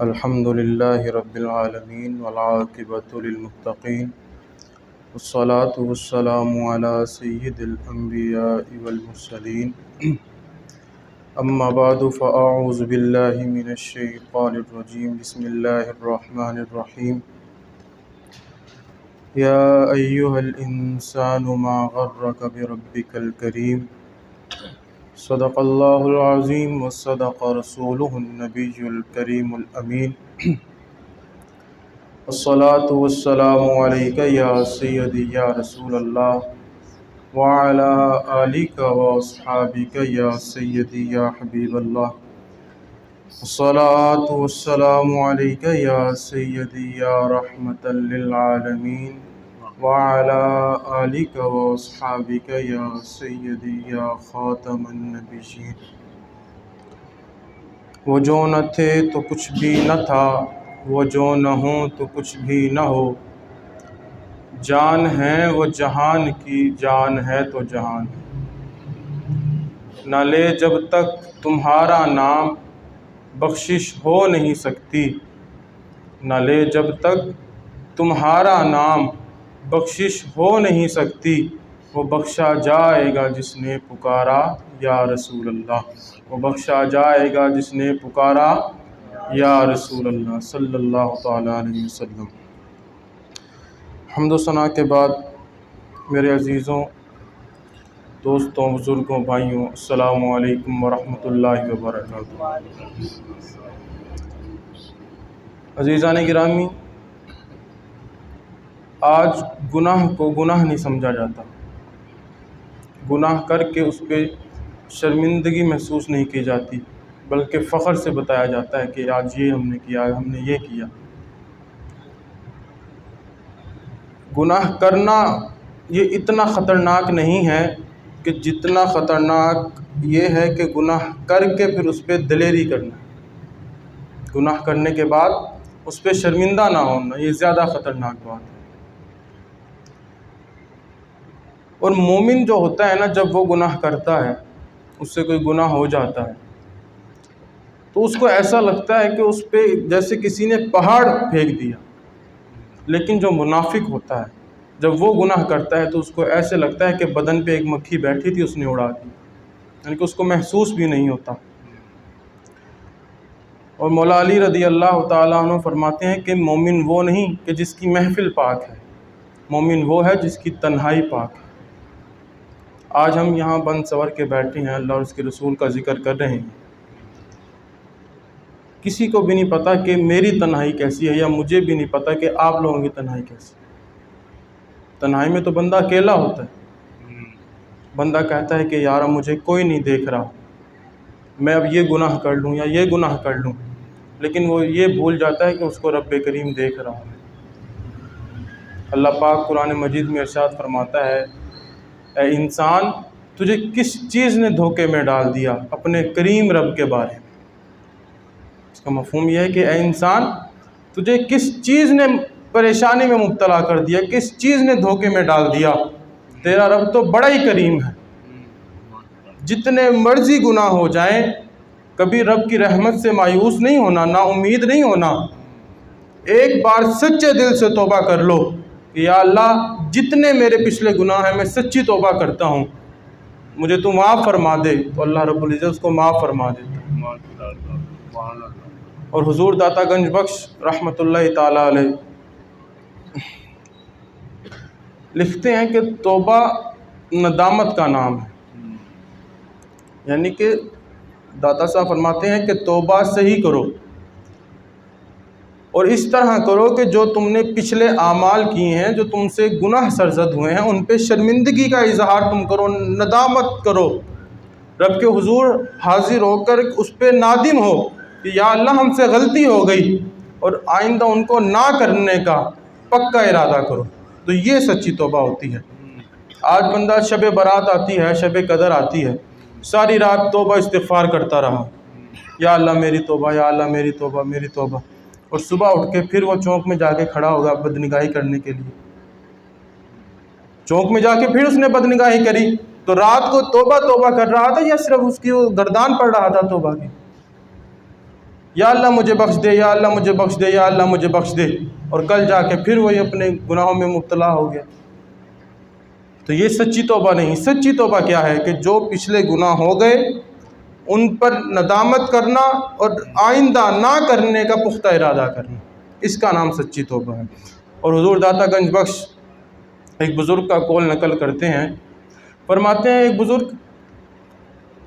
अल्हम्दुलिल्लाहि रब्बिल आलमीन वल आक़िबतु लिल मुत्तक़ीन वस्सलातु वस्सलामु अला सय्यिदिल अंबियाइ वल मुरसलीन अम्मा बअदु फ़अऊज़ु बिल्लाहि मिनश शैतानिर रजीम बिस्मिल्लाहिर रहमानिर रहीम या अय्युहल इंसानु मा गर्रक बिरब्बिकल करीम सदक़ल्लाहुल अज़ीम व सदक़ रसूलुहुन नबियुल करीमुल अमीन अस्सलातु वस्सलामु अलैका या सय्यदी या रसूलल्लाह व अला आलिका व अस्हाबिका या सय्यदी या हबीबल्लाह अस्सलातु वस्सलामु अलैका या सय्यदी या रहमतल लिल आलमीन व अला आलिका व अस्हाबिका या सय्यदी या खातमन नबिय्यीन। वो जो न थे तो कुछ भी न था, वो जो न हो तो कुछ भी न हो, जान है वो जहान की, जान है तो जहान है। न ले जब तक तुम्हारा नाम बख्शिश हो नहीं सकती, न ले जब तक तुम्हारा नाम बख्शिश हो नहीं सकती, वो बख्शा जाएगा जिसने पुकारा या रसूल अल्लाह, वो बख्शा जाएगा जिसने पुकारा या रसूल अल्लाह सल्लल्लाहु तआला अलैहि वसल्लम। हम्द व सना के बाद मेरे अज़ीज़ों, दोस्तों, बुज़ुर्गों, भाइयों, अस्सलामु अलैकुम व रहमतुल्लाहि व बरकातुहू। अज़ीज़ान गिरामी, आज गुनाह को गुनाह नहीं समझा जाता। गुनाह करके उस पर शर्मिंदगी महसूस नहीं की जाती, बल्कि फ़ख्र से बताया जाता है कि आज ये हमने किया, हमने ये किया। गुनाह करना ये इतना ख़तरनाक नहीं है कि जितना ख़तरनाक ये है कि गुनाह करके फिर उस पर दिलेरी करना, गुनाह करने के बाद उस पर शर्मिंदा ना होना, ये ज़्यादा ख़तरनाक बात है। और मोमिन जो होता है ना, जब वो गुनाह करता है, उससे कोई गुनाह हो जाता है, तो उसको ऐसा लगता है कि उस पर जैसे किसी ने पहाड़ फेंक दिया। लेकिन जो मुनाफिक होता है, जब वो गुनाह करता है तो उसको ऐसे लगता है कि बदन पे एक मक्खी बैठी थी, उसने उड़ा दी, यानी कि उसको महसूस भी नहीं होता। और मौला अली रज़ी अल्लाह ताला अन्हु फरमाते हैं कि मोमिन वो नहीं कि जिसकी महफिल पाक है, मोमिन वो है जिसकी तन्हाई पाक है। आज हम यहाँ बंद सवर के बैठे हैं, अल्लाह और उसके रसूल का ज़िक्र कर रहे हैं। किसी को भी नहीं पता कि मेरी तन्हाई कैसी है, या मुझे भी नहीं पता कि आप लोगों की तन्हाई कैसी है। तन्हाई में तो बंदा अकेला होता है, बंदा कहता है कि यार मुझे कोई नहीं देख रहा, मैं अब ये गुनाह कर लूँ या ये गुनाह कर लूँ, लेकिन वो ये भूल जाता है कि उसको रब्बे करीम देख रहा है। अल्लाह पाक कुरान मजीद में इरशाद फरमाता है, ए इंसान, तुझे किस चीज़ ने धोखे में डाल दिया अपने करीम रब के बारे में। इसका मफ़हूम यह है कि ए इंसान, तुझे किस चीज़ ने परेशानी में मुब्तला कर दिया, किस चीज़ ने धोखे में डाल दिया। तेरा रब तो बड़ा ही करीम है। जितने मर्जी गुनाह हो जाएं, कभी रब की रहमत से मायूस नहीं होना, ना उम्मीद नहीं होना। एक बार सच्चे दिल से तौबा कर लो कि या अल्लाह, जितने मेरे पिछले गुनाह हैं मैं सच्ची तौबा करता हूँ, मुझे तू माफ़ फरमा दे, तो अल्लाह रब्बुल इज़्ज़त उसको माफ़ फरमा देता है। और हुजूर दाता गंज बख्श रहमतुल्लाहि ताला अलैह लिखते हैं कि तौबा नदामत का नाम है। यानी कि दाता साहब फरमाते हैं कि तौबा सही करो, और इस तरह करो कि जो तुमने पिछले आमाल किए हैं, जो तुमसे गुनाह सरजद हुए हैं, उन पे शर्मिंदगी का इजहार तुम करो, नदामत करो, रब के हुजूर हाजिर होकर उस पर नादिम हो कि या अल्लाह हमसे गलती हो गई, और आइंदा उनको ना करने का पक्का इरादा करो। तो ये सच्ची तौबा होती है। आज बंदा शब बारात आती है, शब कदर आती है, सारी रात तौबा इस्तिग़फ़ार करता रहा, या अल्लाह मेरी तौबा, या अल्लाह मेरी तौबा, मेरी तौबा, और सुबह उठ के फिर वो चौक में जाके खड़ा होगा बदनिगाही करने के लिए। चौक में जाके फिर उसने बदनिगाही करी, तो रात को तौबा तौबा कर रहा था या सिर्फ उसकी वो गर्दान पड़ रहा था तौबा की। या अल्लाह मुझे बख्श दे, या अल्लाह मुझे बख्श दे, या अल्लाह मुझे बख्श दे, और कल जाके फिर वही अपने गुनाहों में मुब्तला हो गया। तो ये सच्ची तौबा नहीं। सच्ची तौबा क्या है कि जो पिछले गुनाह हो गए उन पर नदामत करना और आइंदा ना करने का पुख्ता इरादा करना, इसका नाम सच्ची तौबा है। और हुजूर दाता गंज बख्श एक बुज़ुर्ग का कौल नकल करते हैं, फरमाते हैं एक बुज़ुर्ग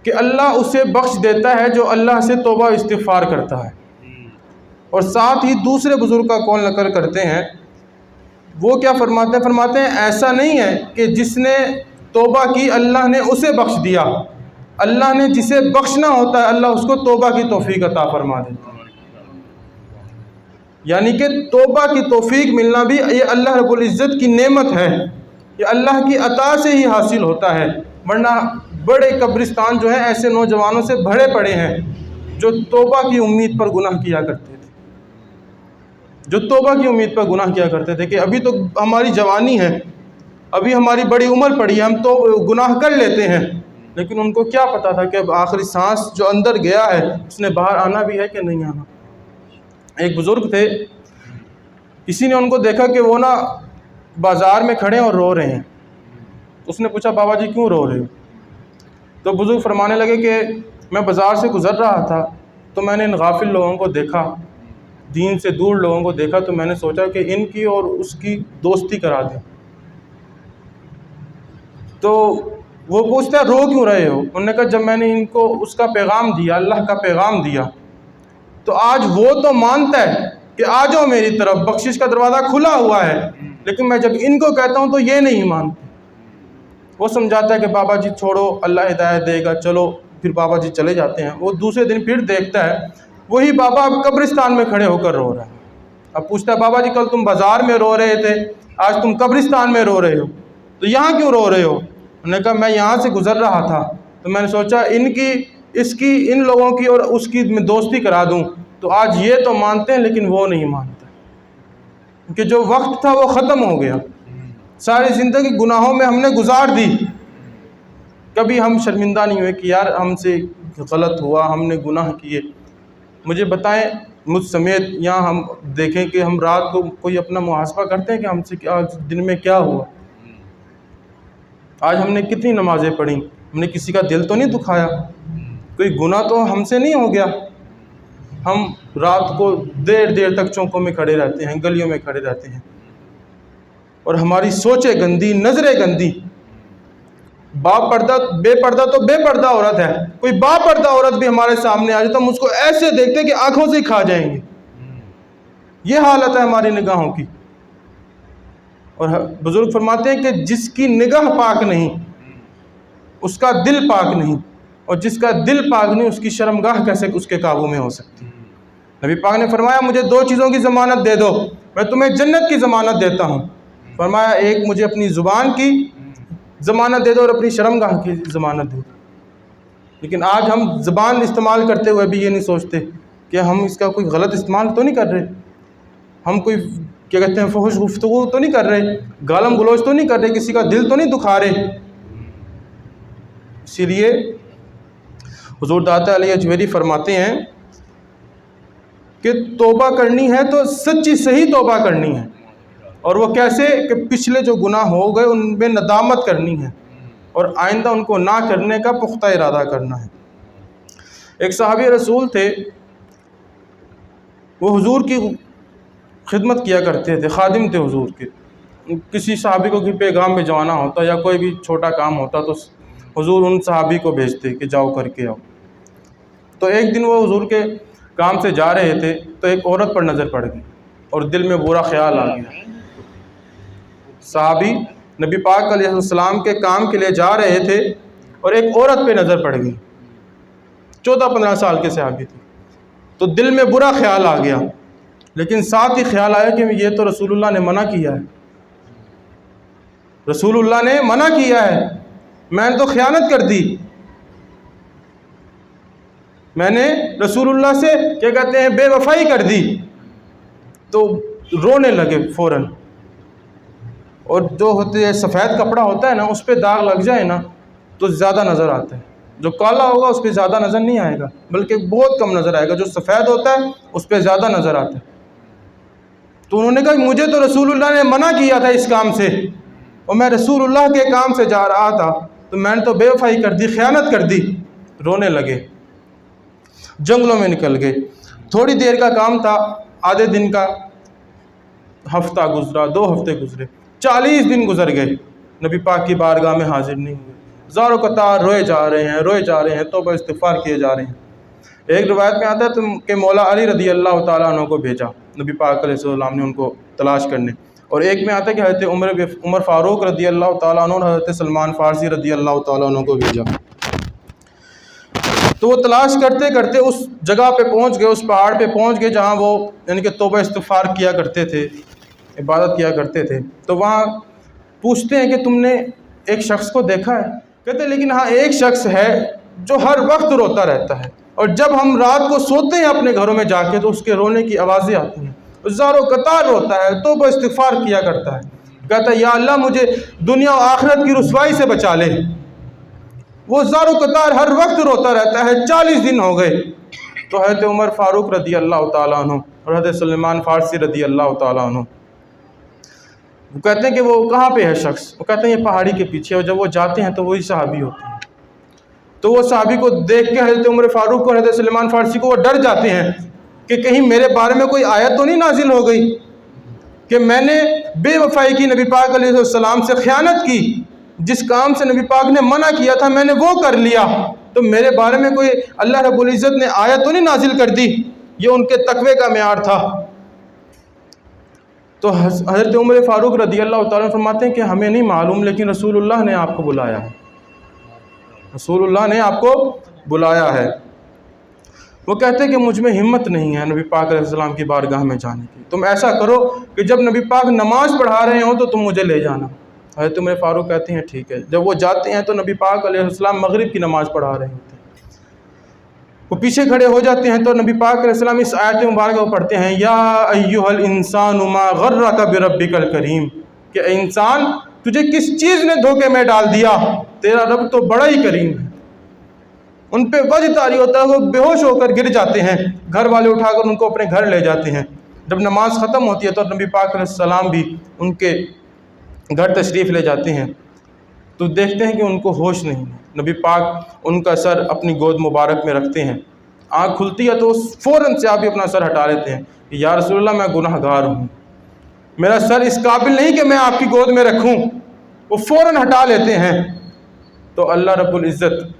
कि अल्लाह उसे बख्श देता है जो अल्लाह से तौबा इस्तिग़फ़ार करता है। और साथ ही दूसरे बुज़ुर्ग का कौल नकल करते हैं, वो क्या फरमाते हैं? फरमाते हैं ऐसा नहीं है कि जिसने तौबा की अल्लाह ने उसे बख्श दिया, अल्लाह ने जिसे बख्शना होता है अल्लाह उसको तौबा की तौफीक अता फरमा देता है। यानी कि तौबा की तौफीक मिलना भी ये अल्लाह रब्बुल इज़्ज़त की नेमत है, ये अल्लाह की अता से ही हासिल होता है। वरना बड़े कब्रिस्तान जो है ऐसे नौजवानों से भरे पड़े हैं जो तौबा की उम्मीद पर गुनाह किया करते थे, जो तौबा की उम्मीद पर गुनाह किया करते थे कि अभी तो हमारी जवानी है, अभी हमारी बड़ी उम्र पड़ी है, हम तो गुनाह कर लेते हैं। लेकिन उनको क्या पता था कि अब आखिरी सांस जो अंदर गया है उसने बाहर आना भी है कि नहीं आना। एक बुज़ुर्ग थे, किसी ने उनको देखा कि वो ना बाज़ार में खड़े और रो रहे हैं। उसने पूछा बाबा जी क्यों रो रहे हो? तो बुज़ुर्ग फरमाने लगे कि मैं बाज़ार से गुज़र रहा था तो मैंने इन गाफिल लोगों को देखा, दीन से दूर लोगों को देखा, तो मैंने सोचा कि इनकी और उसकी दोस्ती करा दें। तो वो पूछता है रो क्यों रहे हो? उन्होंने कहा जब मैंने इनको उसका पैगाम दिया, अल्लाह का पैगाम दिया, तो आज वो तो मानता है कि आ जाओ मेरी तरफ, बख्शिश का दरवाज़ा खुला हुआ है, लेकिन मैं जब इनको कहता हूँ तो ये नहीं मानते। वो समझाता है कि बाबा जी छोड़ो, अल्लाह हिदायत देगा, चलो। फिर बाबा जी चले जाते हैं। वो दूसरे दिन फिर देखता है वही बाबा अब कब्रिस्तान में खड़े होकर रो रहा है। अब पूछता है बाबा जी कल तुम बाज़ार में रो रहे थे, आज तुम कब्रिस्तान में रो रहे हो, तो यहाँ क्यों रो रहे हो? उन्होंने कहा मैं यहाँ से गुज़र रहा था तो मैंने सोचा इनकी इसकी इन लोगों की और उसकी मैं दोस्ती करा दूँ। तो आज ये तो मानते हैं लेकिन वो नहीं मानते, क्योंकि जो वक्त था वो ख़त्म हो गया। सारी ज़िंदगी गुनाहों में हमने गुजार दी, कभी हम शर्मिंदा नहीं हुए कि यार हमसे गलत हुआ, हमने गुनाह किए। मुझे बताएं, मुझ समेत यहाँ हम देखें कि हम रात को कोई अपना मुहासबा करते हैं कि हमसे क्या दिन में क्या हुआ। आज हमने कितनी नमाज़ें पढ़ी, हमने किसी का दिल तो नहीं दुखाया, कोई गुनाह तो हमसे नहीं हो गया। हम रात को देर देर तक चौकों में खड़े रहते हैं, गलियों में खड़े रहते हैं, और हमारी सोचें गंदी, नज़रें गंदी। बेपर्दा तो बेपर्दा औरत है, कोई बापर्दा औरत भी हमारे सामने आ जाए तो हम उसको ऐसे देखते हैं कि आंखों से ही खा जाएंगे। ये हालत है हमारी निगाहों की। और बुजुर्ग फरमाते हैं कि जिसकी निगाह पाक नहीं उसका दिल पाक नहीं, और जिसका दिल पाक नहीं उसकी शर्मगाह कैसे उसके काबू में हो सकती। नबी पाक ने फरमाया मुझे दो चीज़ों की ज़मानत दे दो, मैं तुम्हें जन्नत की ज़मानत देता हूँ। फरमाया एक मुझे अपनी ज़ुबान की ज़मानत दे दो और अपनी शर्मगाह की ज़मानत दे दो। लेकिन आज हम ज़बान इस्तेमाल करते हुए भी ये नहीं सोचते कि हम इसका कोई गलत इस्तेमाल तो नहीं कर रहे, हम कोई क्या कहते हैं फहुश गुफ्तगू तो नहीं कर रहे, गालम गलोच तो नहीं कर रहे, किसी का दिल तो नहीं दुखा रहे। इसीलिए हुज़ूर दाता अली अजमेरी फरमाते हैं कि तौबा करनी है तो सच्ची सही तौबा करनी है। और वो कैसे कि पिछले जो गुनाह हो गए उनमें नदामत करनी है और आइंदा उनको ना करने का पुख्ता इरादा करना है। एक सहाबी रसूल थे, वो हुजूर की खिदमत किया करते थे, खादिम थे हुजूर के। किसी सहाबी को पैगाम भिजवाना होता या कोई भी छोटा काम होता तो हुजूर उन सहाबी को भेजते कि जाओ करके आओ। तो एक दिन वो हुजूर के काम से जा रहे थे तो एक औरत पर नज़र पड़ गई और दिल में बुरा ख्याल आ गया। सहाबी नबी पाक अलैहिस्सलाम के काम के लिए जा रहे थे और एक औरत पे नज़र पड़ गई, 14-15 साल के सहाबी थे। तो दिल में बुरा ख्याल आ गया, लेकिन साथ ही ख्याल आया कि ये तो रसूलुल्लाह ने मना किया है, रसूलुल्लाह ने मना किया है, मैंने तो ख़यानत कर दी, मैंने रसूलुल्लाह से क्या कहते हैं बेवफाई कर दी। तो रोने लगे फ़ौरन। और जो होते है सफ़ेद कपड़ा होता है ना, उस पर दाग लग जाए ना तो ज़्यादा नज़र आता है। जो काला होगा उस पर ज़्यादा नज़र नहीं आएगा, बल्कि बहुत कम नज़र आएगा। जो सफ़ेद होता है उस पर ज़्यादा नज़र आता है। तो उन्होंने कहा मुझे तो रसूलुल्लाह ने मना किया था इस काम से, और मैं रसूलुल्लाह के काम से जा रहा था, तो मैंने तो बेवफाई कर दी, ख़यानत कर दी। रोने लगे, जंगलों में निकल गए। थोड़ी देर का काम था, आधे दिन का, हफ्ता गुजरा, 2 हफ्ते गुजरे, 40 दिन गुजर गए, नबी पाक की बारगाह में हाजिर नहीं हुए। ज़ारो कतार रोए जा रहे हैं, रोए जा रहे हैं, तौबा इस्तिग़फ़ार किए जा रहे हैं। एक रिवायत में आता है कि मौला अली रज़ी अल्लाह ताला अन्हु को भेजा नबी पाक अलैहिस्सलाम ने उनको तलाश करने, और एक में आता है कि हज़रत उमर फ़ारूक रज़ी अल्लाह ताला अन्हु और हज़रत सलमान फ़ारसी रज़ी अल्लाह ताला अन्हु को भेजा। तो वो तलाश करते करते उस जगह पे पहुंच गए, उस पहाड़ पे पहुंच गए जहाँ वो यानी कि तौबा इस्तिग़फ़ार किया करते थे, इबादत किया करते थे। तो वहाँ पूछते हैं कि तुमने एक शख्स को देखा है? कहते हैं लेकिन हाँ, एक शख्स है जो हर वक्त रोता रहता है, और जब हम रात को सोते हैं अपने घरों में जाके तो उसके रोने की आवाज़ें आती हैं, ज़ारो कतार रोता है, तौबा इस्तिग़फ़ार किया करता है। कहता है या अल्लाह मुझे दुनिया और आखिरत की रुसवाई से बचा ले। वो ज़ारो कतार हर वक्त रोता रहता है, 40 दिन हो गए। तो हज़रत उमर फ़ारूक रज़ी अल्लाह ताला अन्हु और हज़रत सलमान फ़ारसी रज़ी अल्लाह ताला अन्हु वो कहते हैं कि वो कहाँ पे है शख्स? वो कहते हैं ये पहाड़ी के पीछे, और जब वो जाते हैं तो वही सहाबी होते हैं। तो वो सहाबी को देख के हज़रत उमर फ़ारूक को और हज़रत सलमान फ़ारसी को वो डर जाते हैं कि कहीं मेरे बारे में कोई आयत तो नहीं नाजिल हो गई कि मैंने बेवफाई की, नबी पाक अलैहिस्सलाम से ख़यानत की, जिस काम से नबी पाक ने मना किया था मैंने वो कर लिया, तो मेरे बारे में कोई अल्लाह रब्बुल इज़्ज़त ने आयत तो नहीं नाजिल कर दी। ये उनके तकवे का मेयार था। तो हज़रत उमर फ़ारूक रज़ी अल्लाह ताला फरमाते हैं कि हमें नहीं मालूम, लेकिन रसूलुल्लाह ने आपको बुलाया है, रसूलुल्लाह ने आपको बुलाया है। वो कहते हैं कि मुझ में हिम्मत नहीं है नबी पाक अलैहिस्सलाम की बारगाह में जाने की। तुम ऐसा करो कि जब नबी पाक नमाज़ पढ़ा रहे हो तो तुम मुझे ले जाना। हज़रत उमर फ़ारूक कहते हैं ठीक है। जब वो जाते हैं तो नबी पाक अलैहिस्सलाम मगरिब की नमाज़ पढ़ा रहे होते हैं। वो पीछे खड़े हो जाते हैं तो नबी पाक अलैहिस्सलाम इस आयत मुबारक को पढ़ते हैं, या अय्युहल इंसानु मा गर्रका बिरब्बिकल करीम, कि इंसान तुझे किस चीज़ ने धोखे में डाल दिया, तेरा रब तो बड़ा ही करीम है। उन पे वजह तारी होता है, वो बेहोश होकर गिर जाते हैं, घर वाले उठाकर उनको अपने घर ले जाते हैं। जब नमाज ख़त्म होती है तो नबी पाक अलैहिस्सलाम भी उनके घर तशरीफ़ ले जाते हैं, तो देखते हैं कि उनको होश नहीं है। नबी पाक उनका सर अपनी गोद मुबारक में रखते हैं, आँख खुलती है तो फ़ौरन से आप भी अपना सर हटा लेते हैं कि या रसूलल्लाह मैं गुनहगार हूँ, मेरा सर इस काबिल नहीं कि मैं आपकी गोद में रखूँ। वो फ़ौरन हटा लेते हैं। तो अल्लाह रब्बुल इज़्ज़त,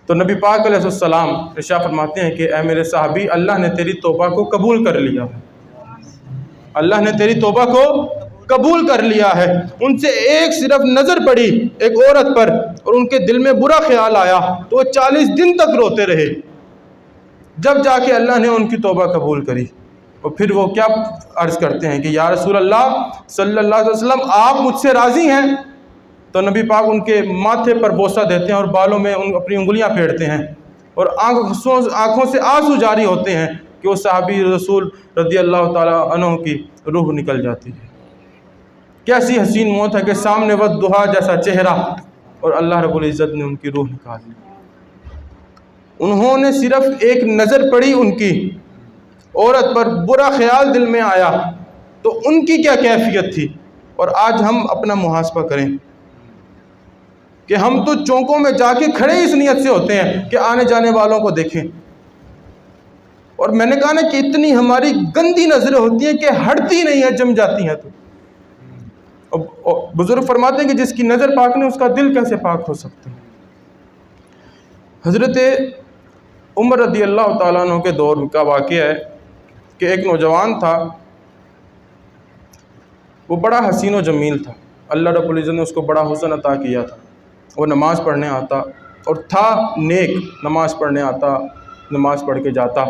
तो नबी पाक अलैहिस्सलाम इरशाद फरमाते हैं कि ए मेरे साहबी, अल्लाह ने तेरी तौबा को कबूल कर लिया है, अल्लाह ने तेरी तौबा को कबूल कर लिया है। उनसे एक सिर्फ नज़र पड़ी एक औरत पर और उनके दिल में बुरा ख्याल आया तो वो 40 दिन तक रोते रहे, जब जाके अल्लाह ने उनकी तौबा कबूल करी। और फिर वो क्या अर्ज़ करते हैं कि या रसूल अल्लाह सल्लल्लाहु अलैहि वसल्लम, आप मुझसे राज़ी हैं? तो नबी पाक उनके माथे पर बोसा देते हैं और बालों में अपनी उंगलियां फेरते हैं और आँखों से आंसू जारी होते हैं कि वो सहाबी रसूल रज़ी अल्लाह ताला अन्हु की रूह निकल जाती है। कैसी हसीन मौत है कि सामने वह दुहा जैसा चेहरा, और अल्लाह रब्बुल इज़्ज़त ने उनकी रूह निकाल ली। उन्होंने सिर्फ एक नज़र पड़ी उनकी औरत पर, बुरा ख्याल दिल में आया, तो उनकी क्या कैफियत थी। और आज हम अपना मुहासबा करें कि हम तो चौकों में जाके खड़े इस नियत से होते हैं कि आने जाने वालों को देखें, और मैंने कहा ना कि इतनी हमारी गंदी नज़रें होती हैं कि हटती नहीं है, जम जाती हैं। तो बुजुर्ग फरमाते हैं कि जिसकी नज़र पाक नहीं उसका दिल कैसे पाक हो सकता है। हज़रत उमर रज़ी अल्लाह ताला अन्हु के दौर का वाक़या है कि एक नौजवान था, वो बड़ा हसीन व जमील था, अल्लाह रब्बुल इज़्ज़त ने उसको बड़ा हुस्न अता किया था। वो नमाज़ पढ़ने आता और था नेक, नमाज़ पढ़ने आता, नमाज़ पढ़ के जाता।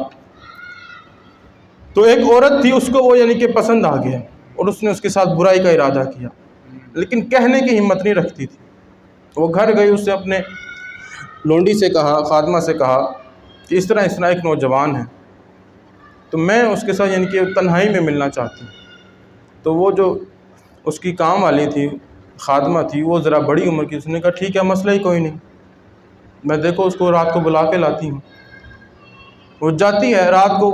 तो एक औरत थी, उसको वो यानी कि पसंद आ गया और उसने उसके साथ बुराई का इरादा किया, लेकिन कहने की हिम्मत नहीं रखती थी। वो घर गई, उससे अपने लोंडी से कहा, खादमा से कहा कि इस तरह एक नौजवान है, तो मैं उसके साथ यानी कि तन्हाई में मिलना चाहती हूँ। तो वो जो उसकी काम वाली थी, खादमा थी, वो ज़रा बड़ी उम्र की, उसने कहा ठीक है, मसला ही कोई नहीं। मैं देखो उसको रात को बुला के लाती हूँ, वो जाती है, रात को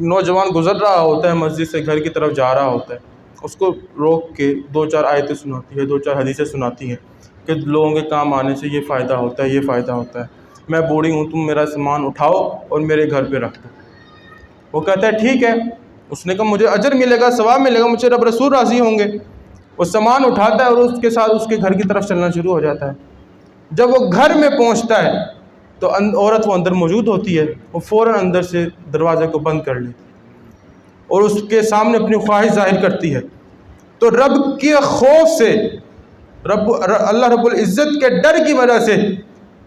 नौजवान गुजर रहा होता है मस्जिद से घर की तरफ जा रहा होता है, उसको रोक के 2-4 आयतें सुनाती है, 2-4 हदीसें सुनाती हैं कि लोगों के काम आने से ये फ़ायदा होता है, ये फ़ायदा होता है, मैं बूढ़ी हूँ, तुम मेरा सामान उठाओ और मेरे घर पे रख दो। वो कहता है ठीक है। उसने कहा मुझे अजर मिलेगा, सवाब मिलेगा, मुझे रब रसूल राज़ी होंगे। वो सामान उठाता है और उसके साथ उसके घर की तरफ चलना शुरू हो जाता है। जब वो घर में पहुँचता है तो औरत वो अंदर मौजूद होती है, वो फ़ौरन अंदर से दरवाज़े को बंद कर लेती है और उसके सामने अपनी ख्वाहिश जाहिर करती है। तो रब के खौफ से, अल्लाह रब्बुल इज़्ज़त के डर की वजह से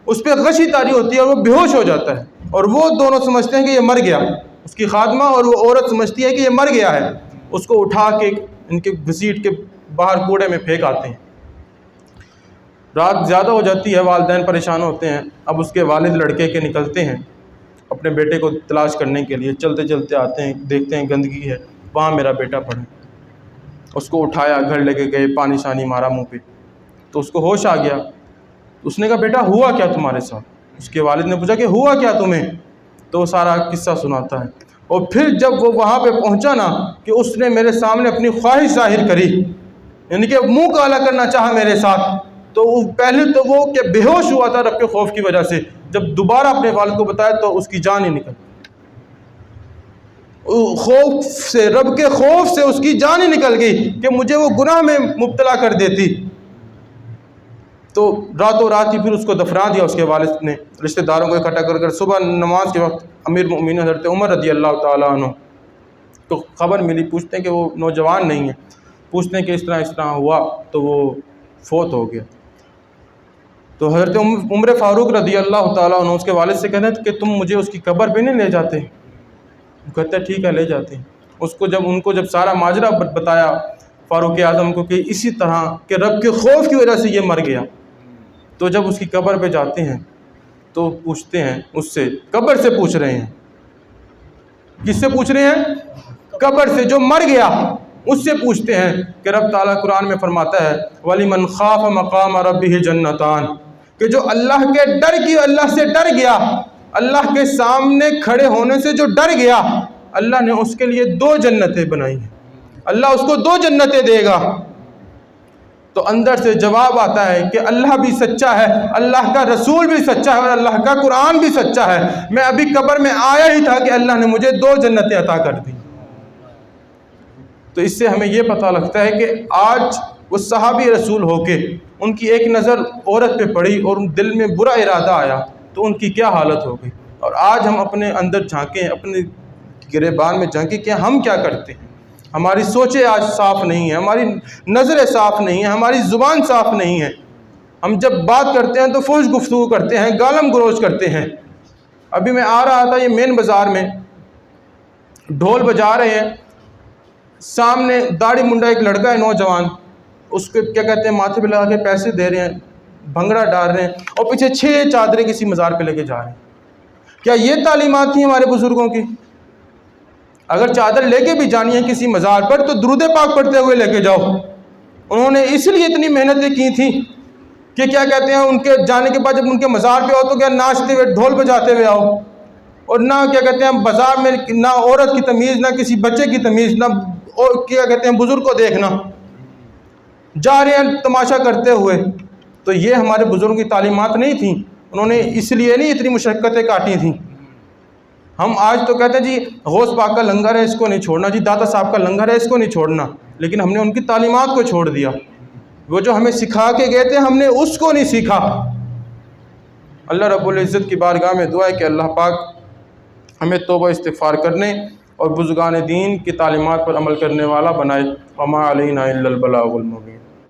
उस पर गशी तारी होती है और वो बेहोश हो जाता है। और वो दोनों समझते हैं कि ये मर गया, उसकी खादमा और वो औरत समझती है कि ये मर गया है। उसको उठा के इनके घसीट के बाहर कूड़े में फेंक आते हैं। रात ज़्यादा हो जाती है, वालिदैन परेशान होते हैं। अब उसके वालिद लड़के के निकलते हैं अपने बेटे को तलाश करने के लिए। चलते चलते आते हैं, देखते हैं गंदगी है, वहाँ मेरा बेटा पड़ा। उसको उठाया, घर लेके गए, पानी शानी मारा मुँह पे, तो उसको होश आ गया। उसने कहा बेटा हुआ क्या तुम्हारे साथ? उसके वालिद ने पूछा कि हुआ क्या तुम्हें? तो वो सारा किस्सा सुनाता है। और फिर जब वो वहाँ पे पहुँचा ना कि उसने मेरे सामने अपनी ख्वाहिश जाहिर करी, यानी कि मुँह काला करना चाहा मेरे साथ, तो पहले तो वो कि बेहोश हुआ था रब के खौफ की वजह से। जब दोबारा अपने वालिद को बताया तो उसकी जान ही निकल, खौफ से, रब के खौफ से उसकी जान ही निकल गई कि मुझे वो गुनाह में मुब्तला कर देती। तो रातों रात ही फिर उसको दफना दिया उसके वालिद ने, रिश्तेदारों को इकट्ठा कर सुबह नमाज के वक्त अमीर मोमिनीन हज़रत उमर रज़ी अल्लाह ताला अन्हु तो ख़बर मिली, पूछते हैं कि वो नौजवान नहीं है, पूछते हैं कि इस तरह हुआ, तो वो फौत हो गया। तो हज़रत उमर फ़ारूक रज़ी अल्लाह ताला अन्हु उसके वालिद से कहते हैं कि तुम मुझे उसकी कब्र पे नहीं ले जाते? वो कहते हैं ठीक है ले जाते हैं। उनको जब सारा माजरा बताया फ़ारूक आज़म को कि इसी तरह के रब के खौफ की वजह से ये मर गया, तो जब उसकी कब्र पे जाते हैं तो पूछते हैं उससे, कब्र से पूछ रहे हैं। किससे पूछ रहे हैं? कब्र से, जो मर गया उससे पूछते हैं कि रब ताला कुरान में फरमाता है वलिमन खाफ मकाम रब्बिही जन्नतान, कि जो अल्लाह के डर की, अल्लाह से डर गया, अल्लाह के सामने खड़े होने से जो डर गया, अल्लाह ने उसके लिए 2 जन्नतें बनाई हैं। अल्लाह उसको 2 जन्नतें देगा। तो अंदर से जवाब आता है कि अल्लाह भी सच्चा है, अल्लाह का रसूल भी सच्चा है और अल्लाह का कुरान भी सच्चा है। मैं अभी कब्र में आया ही था कि अल्लाह ने मुझे 2 जन्नतें अता कर दी। तो इससे हमें ये पता लगता है कि आज वो सहाबी रसूल होके उनकी एक नज़र औरत पे पड़ी और दिल में बुरा इरादा आया तो उनकी क्या हालत हो गई। और आज हम अपने अंदर झांकें, अपने गिरेबान में झांकें कि हम क्या करते हैं। हमारी सोचें आज साफ़ नहीं है, हमारी नज़रें साफ़ नहीं है, हमारी ज़ुबान साफ़ नहीं है। हम जब बात करते हैं तो फुहश गुफ्तगू करते हैं, गालम गलोच करते हैं। अभी मैं आ रहा था ये मेन बाज़ार में, ढोल बजा रहे हैं, सामने दाढ़ी मुंडा एक लड़का है नौजवान, उसके क्या कहते हैं माथे पे लगा के पैसे दे रहे हैं, भंगड़ा डाल रहे हैं और पीछे 6 चादरें किसी मज़ार पे लेके जा रहे हैं। क्या ये तालीमात थी हमारे बुज़ुर्गों की? अगर चादर लेके भी जानी है किसी मज़ार पर तो दुरूद पाक पढ़ते हुए लेके जाओ। उन्होंने इसलिए इतनी मेहनतें की थी कि क्या कहते हैं उनके जाने के बाद जब उनके मज़ार पे आओ तो क्या नाचते हुए ढोल बजाते हुए आओ, और ना क्या कहते हैं बाज़ार में ना औरत की तमीज़, ना किसी बच्चे की तमीज़, ना और क्या कहते हैं बुज़ुर्ग को देखना, जा रहे हैं तमाशा करते हुए। तो ये हमारे बुज़ुर्गों की तालीमात नहीं थी, उन्होंने इसलिए नहीं इतनी मुशक्क़तें काटी थी। हम आज तो कहते हैं जी गौस पाक का लंगर है इसको नहीं छोड़ना, जी दाता साहब का लंगर है इसको नहीं छोड़ना, लेकिन हमने उनकी तालीमात को छोड़ दिया। वो जो हमें सिखा के गए थे हमने उसको नहीं सीखा। अल्लाह रब्बुल इज़्ज़त की बारगाह में दुआ है कि अल्लाह पाक हमें तौबा इस्तिग़फ़ार करने और बुज़ुर्गान दीन की तालीमात पर अमल करने वाला बनाए। वमा अलैना इल्लल बलागुल मुबीन।